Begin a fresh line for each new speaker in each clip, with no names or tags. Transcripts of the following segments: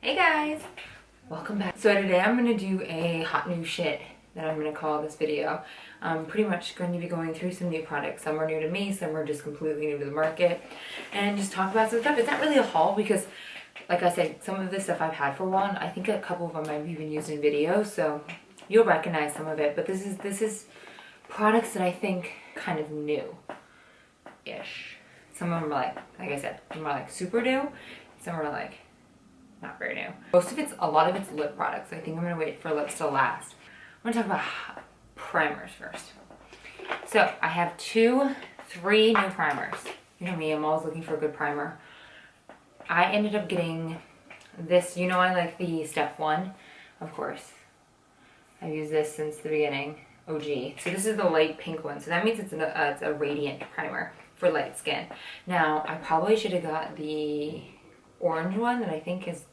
Hey guys! Welcome back. So today I'm going to do a hot new shit that I'm going to call this video. I'm pretty much going to be going through some new products. Some are new to me, some are just completely new to the market. And just talk about some stuff. It's not really a haul because, like I said, some of this stuff I've had for a while. And I think a couple of them I've even used in videos, so you'll recognize some of it. But this is products that I think kind of new-ish. Some of them are like I said, some are like super new. Some are like not very new. A lot of it's lip products. I think I'm gonna wait for lips to last. I'm gonna talk about primers first. So I have three new primers. You know me, I'm always looking for a good primer. I ended up getting this, I like the Step 1, of course. I've used this since the beginning, OG. So this is the light pink one. So that means it's a radiant primer for light skin. Now, I probably should have got the orange one that I think is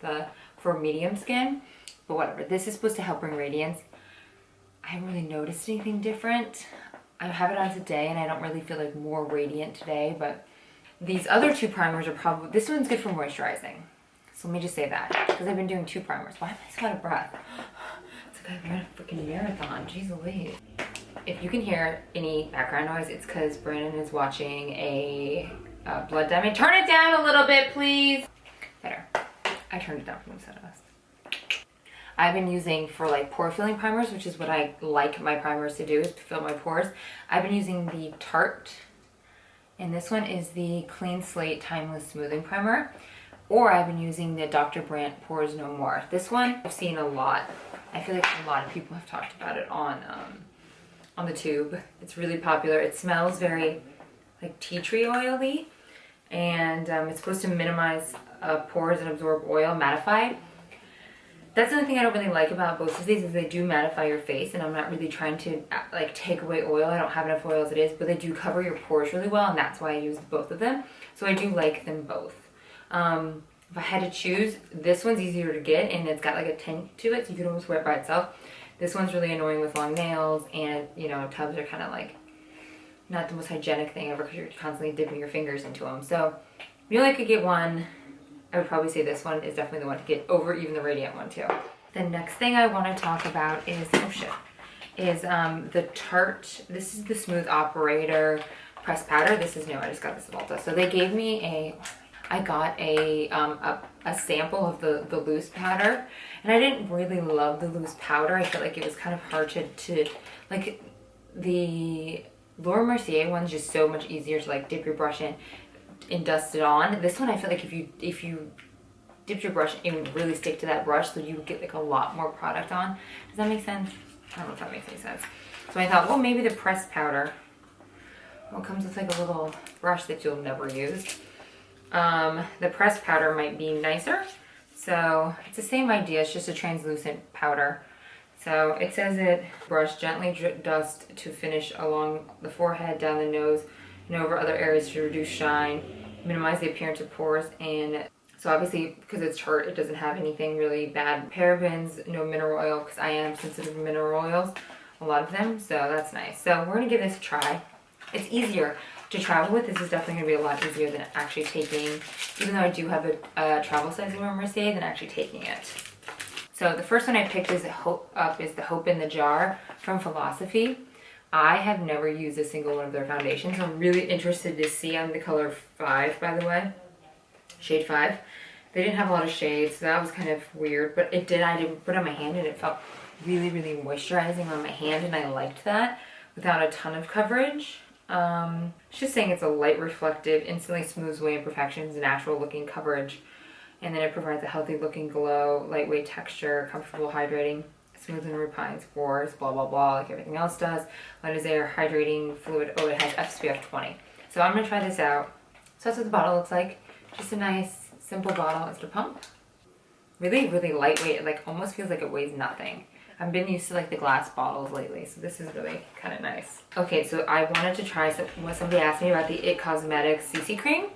for medium skin, but whatever. This is supposed to help bring radiance. I haven't really noticed anything different. I have it on today and I don't really feel like more radiant today, but these other two primers are this one's good for moisturizing. So let me just say that, because I've been doing two primers. Why am I so out of breath? It's like I ran a freaking marathon, jeez Louise. If you can hear any background noise, it's because Brandon is watching a blood diamond. Turn it down a little bit, please. Better. I turned it down from the side of us. I've been using for like pore filling primers, which is what I like my primers to do, is to fill my pores. I've been using the Tarte, and this one is the Clean Slate Timeless Smoothing Primer. Or I've been using the Dr. Brandt Pores No More. This one I've seen a lot. I feel like a lot of people have talked about it on the tube. It's really popular. It smells very like tea tree oily, and it's supposed to minimize pores and absorb oil, mattify. That's the only thing I don't really like about both of these, is they do mattify your face, and I'm not really trying to like take away oil. I don't have enough oil as it is, but they do cover your pores really well, and that's why I use both of them. So I do like them both. If I had to choose, this one's easier to get, and it's got like a tint to it, so you can almost wear it by itself. This one's really annoying with long nails, and tubs are kind of like not the most hygienic thing ever because you're constantly dipping your fingers into them. So if you only could get one, I would probably say this one is definitely the one to get over even the Radiant one too. The next thing I want to talk about is the Tarte. This is the Smooth Operator Pressed Powder. This is new. I just got this at Ulta. So they gave me I got a sample of the loose powder, and I didn't really love the loose powder. I felt like it was kind of hard to like, the Laura Mercier one's just so much easier to like dip your brush in and dust it on. This one I feel like if you dipped your brush, it would really stick to that brush, so you would get like a lot more product on. Does that make sense? I don't know if that makes any sense. So I thought, well, maybe the pressed powder, well, it comes with like a little brush that you'll never use. The pressed powder might be nicer. So it's the same idea, it's just a translucent powder. So it says it brush gently dust to finish along the forehead, down the nose, and over other areas to reduce shine, minimize the appearance of pores. And so obviously, because it's Tarte, it doesn't have anything really bad. Parabens, no mineral oil, because I am sensitive to mineral oils, a lot of them, so that's nice. So we're gonna give this a try. It's easier to travel with. This is definitely gonna be a lot easier than actually taking, even though I do have a travel size Laura Mercier, than actually taking it. So the first one I picked is the Hope in the Jar from Philosophy. I have never used a single one of their foundations. I'm really interested to see. I'm the color 5, by the way, shade 5. They didn't have a lot of shades, so that was kind of weird, but I did put it on my hand, and it felt really, really moisturizing on my hand, and I liked that without a ton of coverage. It's just saying it's a light, reflective, instantly smooths away imperfections, natural looking coverage. And then it provides a healthy looking glow, lightweight texture, comfortable hydrating, smooths and refines pores, blah, blah, blah, like everything else does. Light as air, hydrating fluid. Oh, it has SPF 20. So I'm going to try this out. So that's what the bottle looks like. Just a nice, simple bottle. It's a pump. Really, really lightweight. It like almost feels like it weighs nothing. I've been used to like the glass bottles lately, so this is really kind of nice. Okay, so I wanted to try, somebody asked me about the IT Cosmetics CC cream.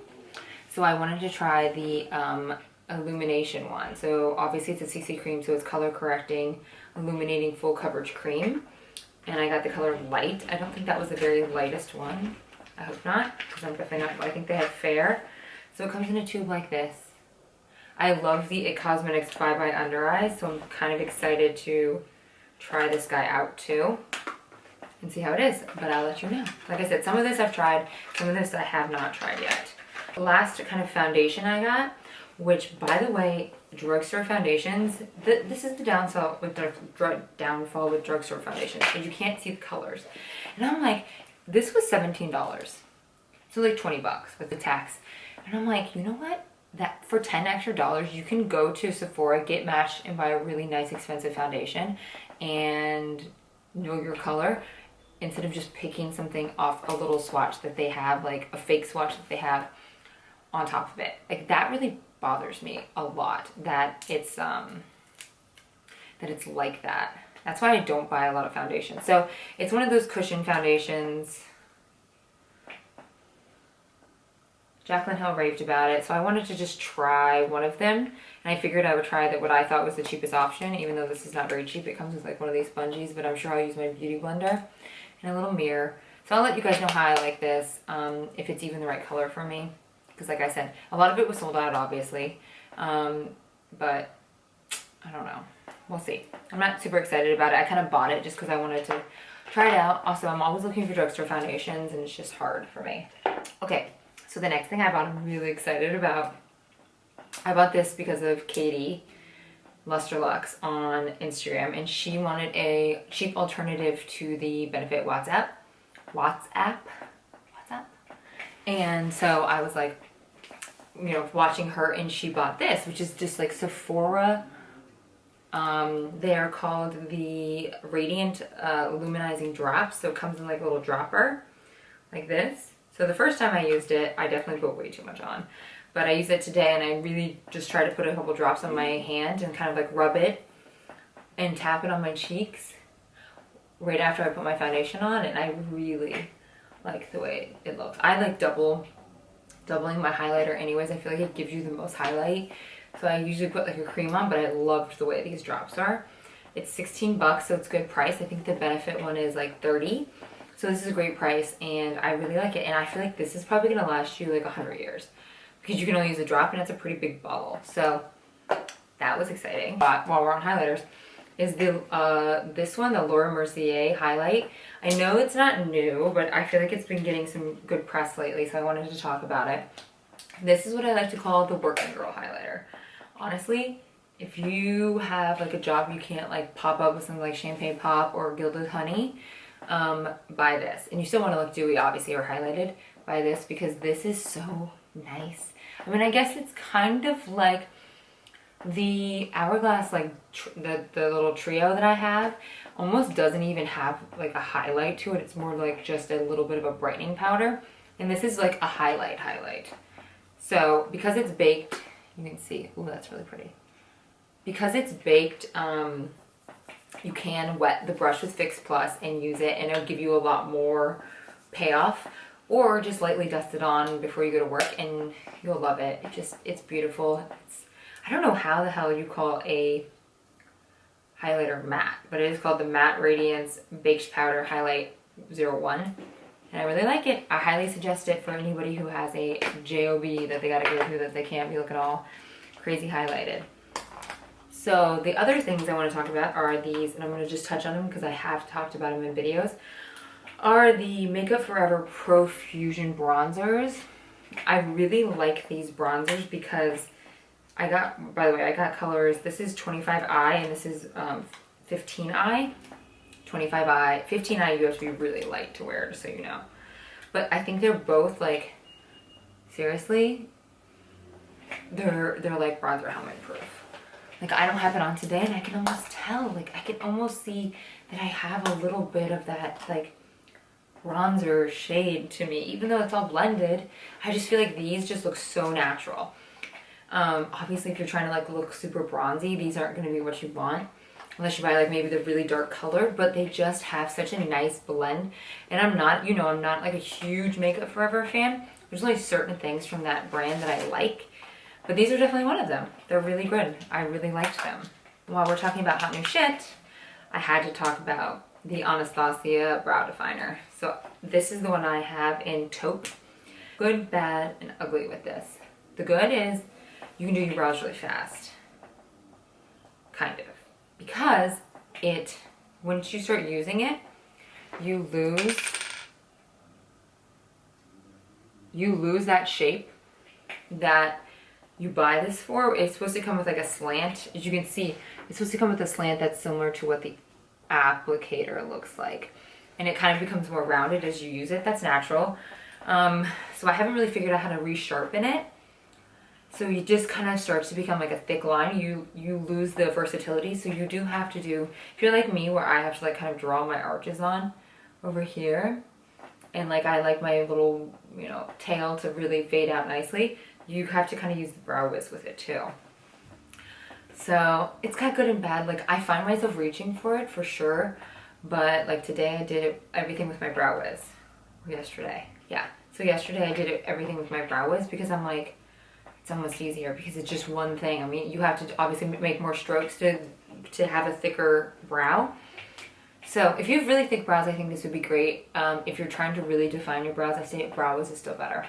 So I wanted to try the illumination one. So obviously it's a CC cream, so it's color correcting, illuminating full coverage cream. And I got the color light. I don't think that was the very lightest one. I hope not, because I'm definitely not, I think they have fair. So it comes in a tube like this. I love the It Cosmetics Bye Bye Under Eyes, so I'm kind of excited to try this guy out too and see how it is, but I'll let you know. Like I said, some of this I've tried, some of this I have not tried yet. The last kind of foundation I got, which by the way, drugstore foundations, this is the downfall with drugstore foundations, so you can't see the colors. And I'm like, this was $17, so like 20 bucks with the tax. And I'm like, you know what? That for 10 extra dollars, you can go to Sephora, get matched, and buy a really nice expensive foundation and know your color instead of just picking something off a little swatch that they have, like a fake swatch that they have on top of it. Like that really bothers me a lot that it's like that. That's why I don't buy a lot of foundation. So it's one of those cushion foundations. Jaclyn Hill raved about it, so I wanted to just try one of them, and I figured I would try what I thought was the cheapest option, even though this is not very cheap. It comes with like one of these sponges, but I'm sure I'll use my beauty blender and a little mirror. So I'll let you guys know how I like this, if it's even the right color for me, because like I said, a lot of it was sold out, obviously, but I don't know. We'll see. I'm not super excited about it. I kind of bought it just because I wanted to try it out. Also, I'm always looking for drugstore foundations, and it's just hard for me. Okay. So the next thing I bought, I'm really excited about. I bought this because of Katie Lustrelux on Instagram, and she wanted a cheap alternative to the Benefit WhatsApp. And so I was like, you know, watching her, and she bought this, which is just like Sephora. They're called the Radiant Luminizing Drops. So it comes in like a little dropper like this. So the first time I used it, I definitely put way too much on. But I used it today, and I really just tried to put a couple drops on my hand and kind of like rub it and tap it on my cheeks right after I put my foundation on, and I really like the way it looks. I like doubling my highlighter anyways. I feel like it gives you the most highlight. So I usually put like a cream on, but I loved the way these drops are. It's 16 bucks, so it's a good price. I think the Benefit one is like 30. So this is a great price, and I really like it. And I feel like this is probably going to last you like 100 years because you can only use a drop, and it's a pretty big bottle. So that was exciting. But while we're on highlighters, is this one, the Laura Mercier highlight. I know it's not new, but I feel like it's been getting some good press lately, so I wanted to talk about it. This is what I like to call the working girl highlighter. Honestly, if you have like a job you can't like pop up with something like Champagne Pop or Gilded Honey, buy this. And you still want to look dewy, obviously, or highlighted. Buy this because this is so nice. I mean, I guess it's kind of like the Hourglass, like the little trio that I have, almost doesn't even have like a highlight to it. It's more like just a little bit of a brightening powder. And this is like a highlight. So because it's baked, you can see, ooh, that's really pretty. Because it's baked, you can wet the brush with Fix Plus and use it, and it'll give you a lot more payoff, or just lightly dust it on before you go to work and you'll love it. It's beautiful. I don't know how the hell you call a highlighter matte, but it is called the Matte Radiance Baked Powder Highlight 01, and I really like it. I highly suggest it for anybody who has a job that they gotta go through, that they can't be looking all crazy highlighted. So the other things I want to talk about are these, and I'm going to just touch on them because I have talked about them in videos, are the Makeup Forever Pro Fusion bronzers. I really like these bronzers because I got, by the way, I got colors. This is 25i and this is 15i. 25i, 15i you have to be really light to wear, just so you know. But I think they're both like, seriously, they're like bronzer helmet proof. Like, I don't have it on today, and I can almost tell, like, I can almost see that I have a little bit of that, like, bronzer shade to me. Even though it's all blended, I just feel like these just look so natural. Obviously, if you're trying to, like, look super bronzy, these aren't going to be what you want. Unless you buy, like, maybe the really dark color, but they just have such a nice blend. And I'm not, you know, I'm not, like, a huge Makeup Forever fan. There's only certain things from that brand that I like. But these are definitely one of them. They're really good. I really liked them. While we're talking about hot new shit, I had to talk about the Anastasia Brow Definer. So this is the one I have in taupe. Good, bad, and ugly with this. The good is you can do your brows really fast. Kind of. Because once you start using it, you lose that shape that you buy this for. It's supposed to come with like a slant. As you can see, it's supposed to come with a slant that's similar to what the applicator looks like. And it kind of becomes more rounded as you use it. That's natural. So I haven't really figured out how to resharpen it. So it just kind of starts to become like a thick line. You lose the versatility. So you do have to do, if you're like me where I have to like kind of draw my arches on over here. And like I like my little, you know, tail to really fade out nicely. You have to kind of use the brow wiz with it too. So it's got good and bad. Like I find myself reaching for it for sure. But like today I did everything with my brow wiz. Yesterday. Yeah. So yesterday I did everything with my brow wiz because I'm like, it's almost easier because it's just one thing. I mean, you have to obviously make more strokes to have a thicker brow. So if you have really thick brows, I think this would be great. If you're trying to really define your brows, I say brow wiz is still better.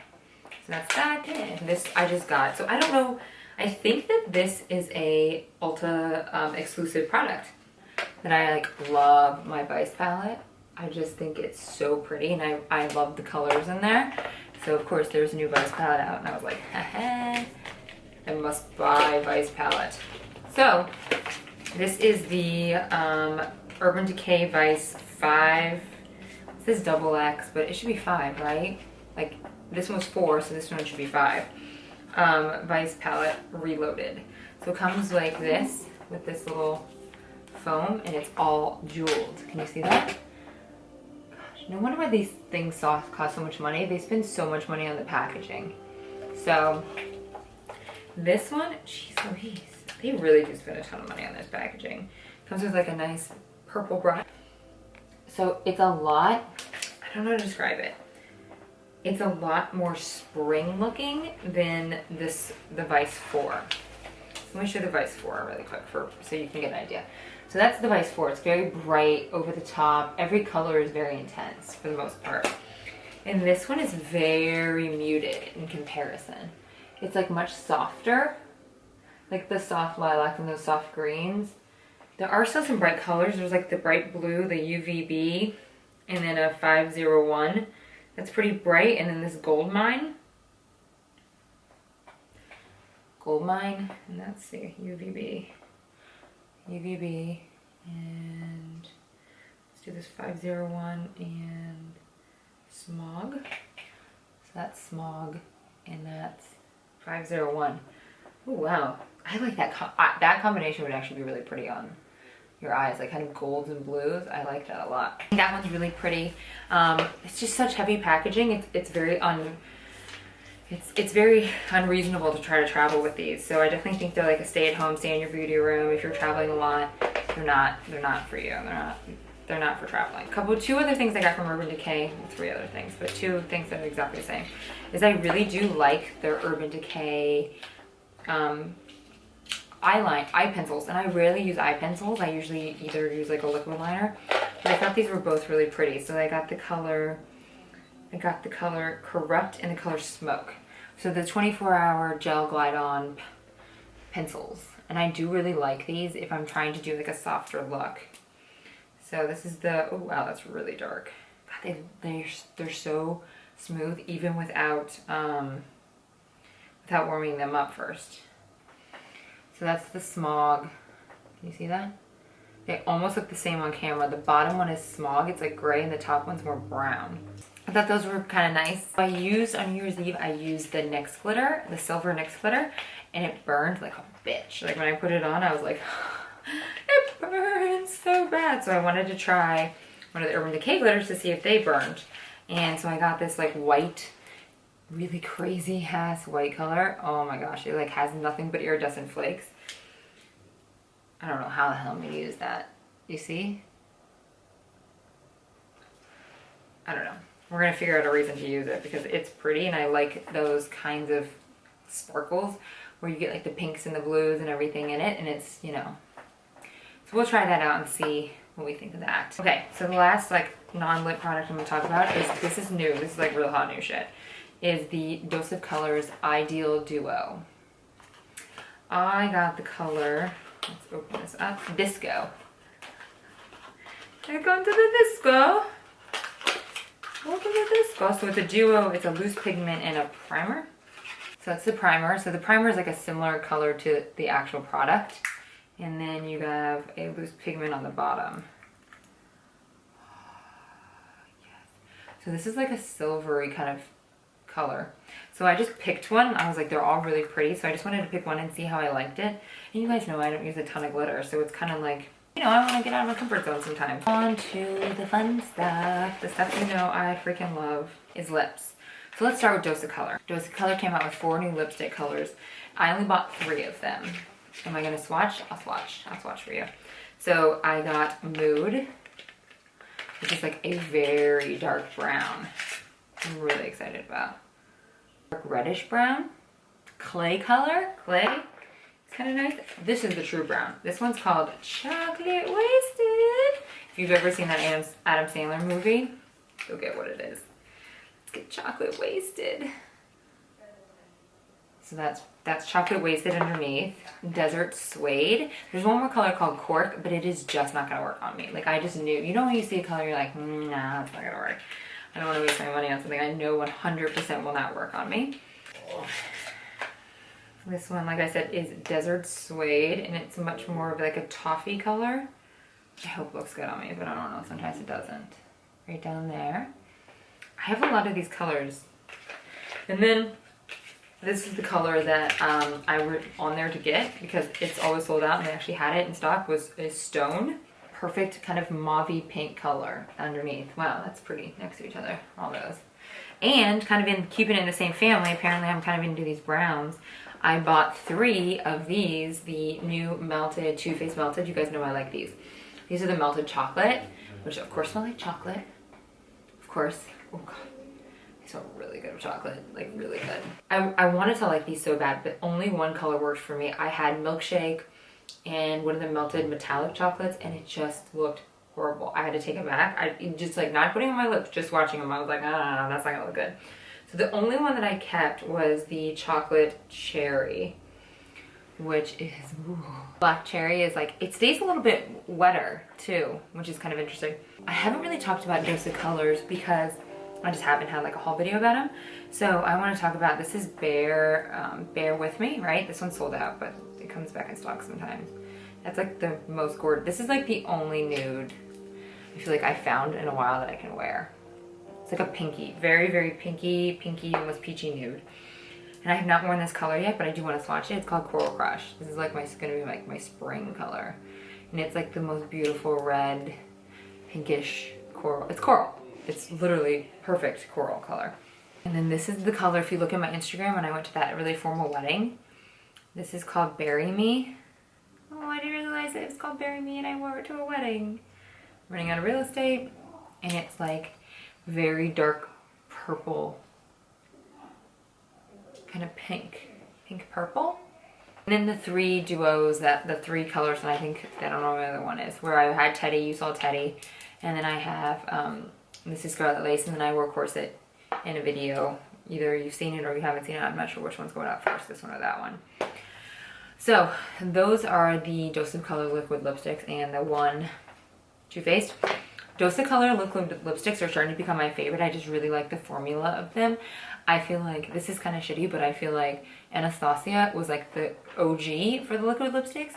So that's that. And this I just got. So I don't know. I think that this is a Ulta exclusive product. That I like love my Vice palette. I just think it's so pretty and I love the colors in there. So of course there's a new Vice palette out and I was like, haha, I must buy Vice palette. So this is the Urban Decay Vice 5. This is double X, but it should be 5, right? Like this one's 4, so this one should be 5. Vice palette reloaded. So it comes like this with this little foam and it's all jeweled. Can you see that? Gosh, no wonder why these things cost so much money. They spend so much money on the packaging. So this one, geez Louise, they really do spend a ton of money on this packaging. Comes with like a nice purple brush. So it's a lot, I don't know how to describe it. It's a lot more spring looking than the Vice 4. Let me show the Vice 4 really quick so you can get an idea. So that's the Vice 4. It's very bright, over the top. Every color is very intense for the most part. And this one is very muted in comparison. It's like much softer, like the soft lilac and those soft greens. There are still some bright colors. There's like the bright blue, the UVB, and then a 501. That's pretty bright. And then this gold mine. And let's see, UVB, and let's do this 501 and smog. So that's smog, and that's 501. Oh wow, I like that. That combination would actually be really pretty on your eyes, like kind of golds and blues. I like that a lot. That one's really pretty. It's just such heavy packaging. It's very It's very unreasonable to try to travel with these. So I definitely think they're like a stay-at-home, stay in your beauty room. If you're traveling a lot, they're not for you. They're not for traveling. Two other things I got from Urban Decay, well, 3 other things, but 2 things that are exactly the same, is I really do like their Urban Decay eye pencils, and I rarely use eye pencils. I usually either use like a liquid liner, but I thought these were both really pretty. So I got the color Corrupt and the color Smoke. So the 24-hour gel glide on pencils. And I do really like these if I'm trying to do like a softer look. So this is the, oh wow, that's really dark. God, they're so smooth even without warming them up first. So that's the Smog. Can you see that? They almost look the same on camera. The bottom one is Smog, it's like gray, and the top one's more brown. I thought those were kind of nice. On New Year's Eve, I used the NYX glitter, the silver NYX glitter, and it burned like a bitch. Like when I put it on, I was like, it burns so bad. So I wanted to try one of the Urban Decay glitters to see if they burned. And so I got this like white, really crazy ass white color. Oh my gosh, it like has nothing but iridescent flakes. I don't know how the hell I'm gonna use that. You see? I don't know. We're gonna figure out a reason to use it because it's pretty and I like those kinds of sparkles where you get like the pinks and the blues and everything in it, and it's, you know. So we'll try that out and see what we think of that. Okay, so the last like non-lip product I'm gonna talk about is, this is new, this is like real hot new shit, is the Dose of Colors Ideal Duo. I got the color, let's open this up, Disco. I got to the Disco. Welcome to Disco. So it's a duo, it's a loose pigment and a primer. So that's the primer. So the primer is like a similar color to the actual product. And then you have a loose pigment on the bottom. Yes. So this is like a silvery kind of color. So I just picked one. I was like, they're all really pretty. So I just wanted to pick one and see how I liked it. And you guys know I don't use a ton of glitter. So it's kind of like, you know, I want to get out of my comfort zone sometimes. On to the fun stuff. The stuff you know I freaking love is lips. So let's start with Dose of Color. Dose of Color came out with 4 new lipstick colors. I only bought 3 of them. Am I gonna swatch? I'll swatch. I'll swatch for you. So I got Mood, which is like a very dark brown. I'm really excited about. Dark reddish brown. Clay color. Clay. It's kind of nice. This is the true brown. This one's called Chocolate Wasted. If you've ever seen that Adam Sandler movie, you'll get what it is. Let's get chocolate wasted. So that's chocolate wasted underneath. Desert Suede. There's one more color called Cork, but it is just not gonna work on me. Like I just knew. You know when you see a color, you're like, nah, it's not gonna work. I don't want to waste my money on something I know 100% will not work on me. This one, like I said, is Desert Suede, and it's much more of like a toffee color. I hope it looks good on me, but I don't know. Sometimes it doesn't. Right down there. I have a lot of these colors. And then this is the color that I were on there to get because it's always sold out and they actually had it in stock, is Stone. Perfect kind of mauvey pink color underneath. Wow, that's pretty next to each other, all those. And kind of keeping it in the same family, apparently I'm kind of into these browns. I bought 3 of these, the new melted, Too Faced melted. You guys know I like these. These are the melted chocolate, which of course smell like chocolate. Of course. Oh God. They smell really good with chocolate, like really good. I wanted to like these so bad, but only one color worked for me. I had Milkshake and one of the melted metallic chocolates, and it just looked horrible. I had to take it back. I just like not putting on my lips, just watching them. I was like, no, that's not gonna look good. So the only one that I kept was the chocolate cherry, which is, ooh. Black cherry is like, it stays a little bit wetter too, which is kind of interesting. I haven't really talked about Dose of Colors because I just haven't had like a haul video about them. So I want to talk about, this is Bear With Me, right? This one's sold out, but it comes back in stock sometimes. That's like the most gorgeous. This is like the only nude I feel like I found in a while that I can wear. It's like a pinky, very, very pinky, almost peachy nude. And I have not worn this color yet, but I do want to swatch it. It's called Coral Crush. This is like gonna be like my spring color. And it's like the most beautiful red, pinkish coral. It's coral. It's literally perfect coral color. And then this is the color, if you look at my Instagram when I went to that really formal wedding. This is called Bury Me. Oh, I didn't realize it was called Bury Me and I wore it to a wedding. I'm running out of real estate. And it's like very dark purple, kind of pink purple. And then the 3 duos, the 3 colors, and I think, I don't know what the other one is, where I had Teddy, you saw Teddy, and then I have, this is Scarlet Lace, and then I wore Corset in a video. Either you've seen it or you haven't seen it. I'm not sure which one's going out first, this one or that one. So those are the Dose of Color liquid lipsticks and the one Too Faced. Dose of Color liquid lipsticks are starting to become my favorite. I just really like the formula of them. I feel like, this is kind of shitty, but I feel like Anastasia was like the OG for the liquid lipsticks,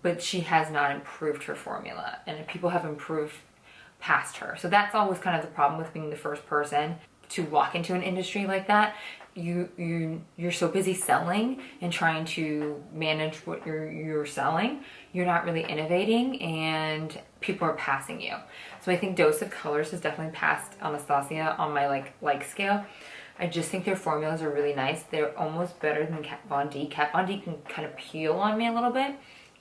but she has not improved her formula, and people have improved past her. So that's always kind of the problem with being the first person to walk into an industry like that. You're so busy selling and trying to manage what you're selling, you're not really innovating, and people are passing you. So I think Dose of Colors has definitely passed Anastasia on my like scale. I just think their formulas are really nice. They're almost better than Kat Von D. Kat Von D can kind of peel on me a little bit.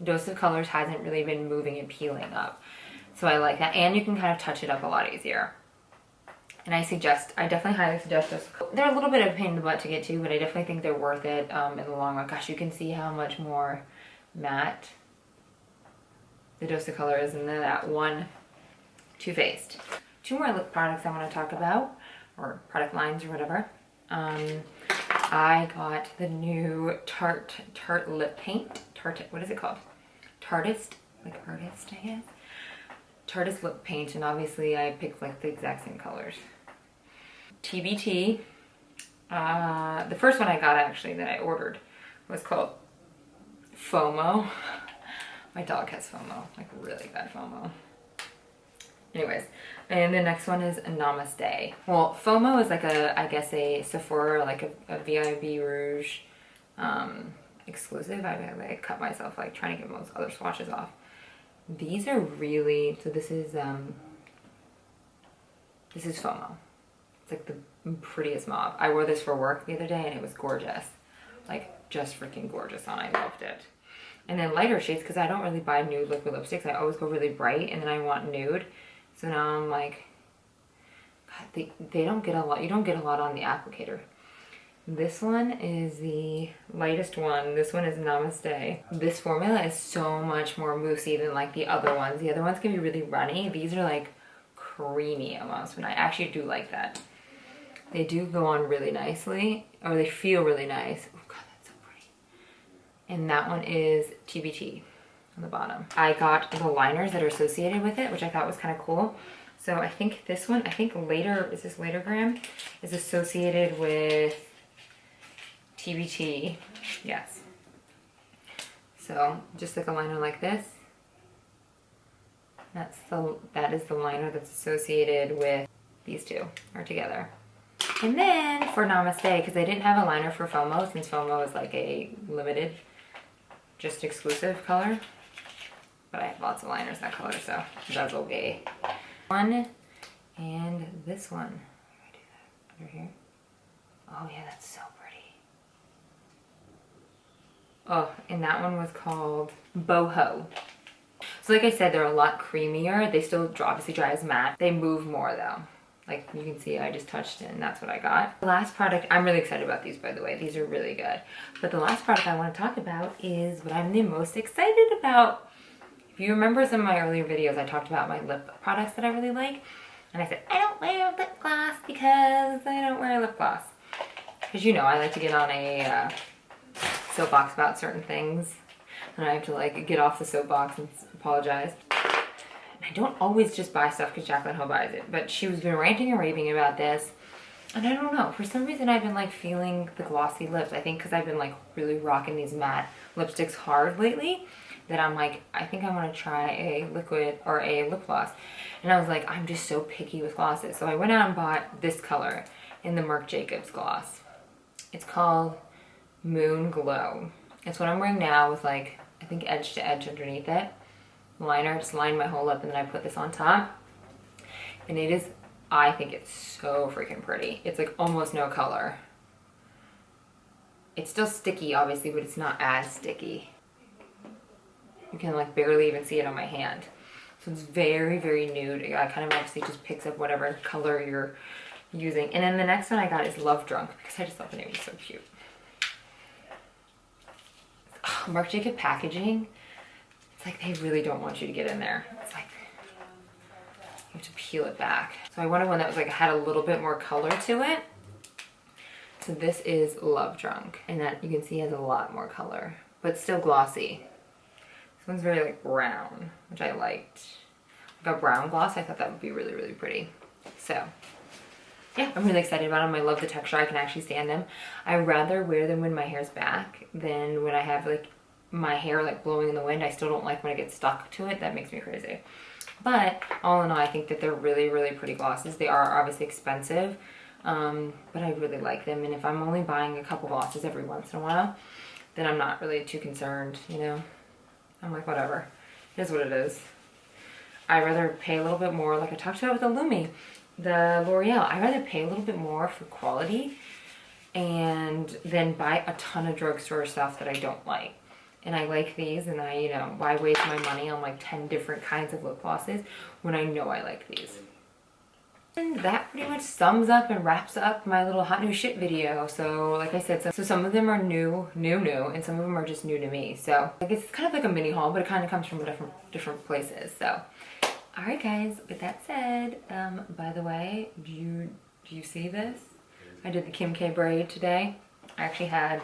Dose of Colors hasn't really been moving and peeling up. So I like that. And you can kind of touch it up a lot easier. And I definitely highly suggest Dose of Colors. They're a little bit of a pain in the butt to get to, but I definitely think they're worth it in the long run. Gosh, you can see how much more matte the Dose of Color is, and then that one Too Faced. 2 more lip products I want to talk about, or product lines or whatever. I got the new Tarte lip paint. What is it called? Tartist? Like artist, I guess. Tartist lip paint, and obviously I picked like the exact same colors. TBT. The first one I got actually that I ordered was called FOMO. My dog has FOMO, like really bad FOMO. Anyways, and the next one is Namaste. Well, FOMO is like I guess a Sephora, like a VIB Rouge exclusive. I cut myself like trying to get most other swatches off. These are really, so this is FOMO. It's like the prettiest mauve. I wore this for work the other day and it was gorgeous. Like just freaking gorgeous on. I loved it. And then lighter shades, because I don't really buy nude liquid lipsticks. I always go really bright and then I want nude. So now I'm like, God, they don't get a lot. You don't get a lot on the applicator. This one is the lightest one. This one is Namaste. This formula is so much more moussey than like the other ones. The other ones can be really runny. These are like creamy almost, and I actually do like that. They do go on really nicely, or they feel really nice. Oh God, that's so pretty. And that one is TBT on the bottom. I got the liners that are associated with it, which I thought was kind of cool. So I think this one, is this Later Gram, is associated with TBT. Yes. So just like a liner like this. That is the liner that's associated with these two are together. And then for Namaste, because I didn't have a liner for FOMO, since FOMO is like a limited, just exclusive color. But I have lots of liners that color, so that's okay. One and this one. How do I do that? Under here. Oh yeah, that's so pretty. Oh, and that one was called Boho. So like I said, they're a lot creamier. They still obviously dry as matte. They move more though. Like you can see, I just touched it and that's what I got. The last product, I'm really excited about these, by the way. These are really good. But the last product I want to talk about is what I'm the most excited about. If you remember some of my earlier videos, I talked about my lip products that I really like. And I said, I don't wear lip gloss because I don't wear lip gloss. Because you know, I like to get on a soapbox about certain things. And I have to like get off the soapbox and apologize. I don't always just buy stuff because Jaclyn Ho buys it, but she was been ranting and raving about this, and I don't know, for some reason I've been like feeling the glossy lips. I think because I've been like really rocking these matte lipsticks hard lately, that I'm like, I think I want to try a liquid or a lip gloss. And I was like, I'm just so picky with glosses. So I went out and bought this color in the Marc Jacobs gloss. It's called Moon Glow. It's what I'm wearing now with like, I think edge to edge underneath it. Liner, just line my whole lip and then I put this on top. And it is, I think it's so freaking pretty. It's like almost no color. It's still sticky obviously, but it's not as sticky. You can like barely even see it on my hand. So it's very, very nude. I kind of obviously just picks up whatever color you're using. And then the next one I got is Love Drunk because I just thought the name was so cute. Oh, Marc Jacobs packaging. It's like they really don't want you to get in there. It's like you have to peel it back. So I wanted one that was like had a little bit more color to it. So this is Love Drunk, and that you can see has a lot more color, but still glossy. This one's very like brown, which I liked. Like a brown gloss, I thought that would be really, really pretty. So yeah, I'm really excited about them. I love the texture. I can actually stand them. I rather wear them when my hair's back than when I have like my hair like blowing in the wind. I still don't like when I get stuck to it. That makes me crazy. But all in all, I think that they're really, really pretty glosses. They are obviously expensive, but I really like them. And if I'm only buying a couple glosses every once in a while, then I'm not really too concerned, you know? I'm like, whatever. It is what it is. I'd rather pay a little bit more, like I talked about with the Lumi, the L'Oreal. I'd rather pay a little bit more for quality and then buy a ton of drugstore stuff that I don't like. And I like these, and I, you know, why waste my money on like 10 different kinds of lip glosses when I know I like these? And that pretty much sums up and wraps up my little hot new shit video. So like I said, so some of them are new, and some of them are just new to me. So I guess it's kind of like a mini haul, but it kind of comes from different places. So, all right, guys. With that said, by the way, do you see this? I did the Kim K braid today. I actually had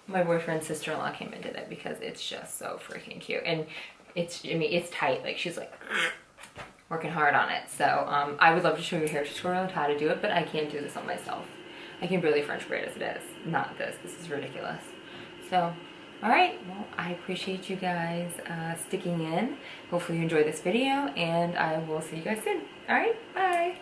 my boyfriend's sister-in-law came and did it because it's just so freaking cute. And it's, I mean, it's tight. Like, she's like working hard on it. So I would love to show you a hair tutorial on how to do it, but I can't do this on myself. I can barely French braid as it is. Not this. This is ridiculous. So, all right. Well, I appreciate you guys sticking in. Hopefully you enjoyed this video, and I will see you guys soon. All right. Bye.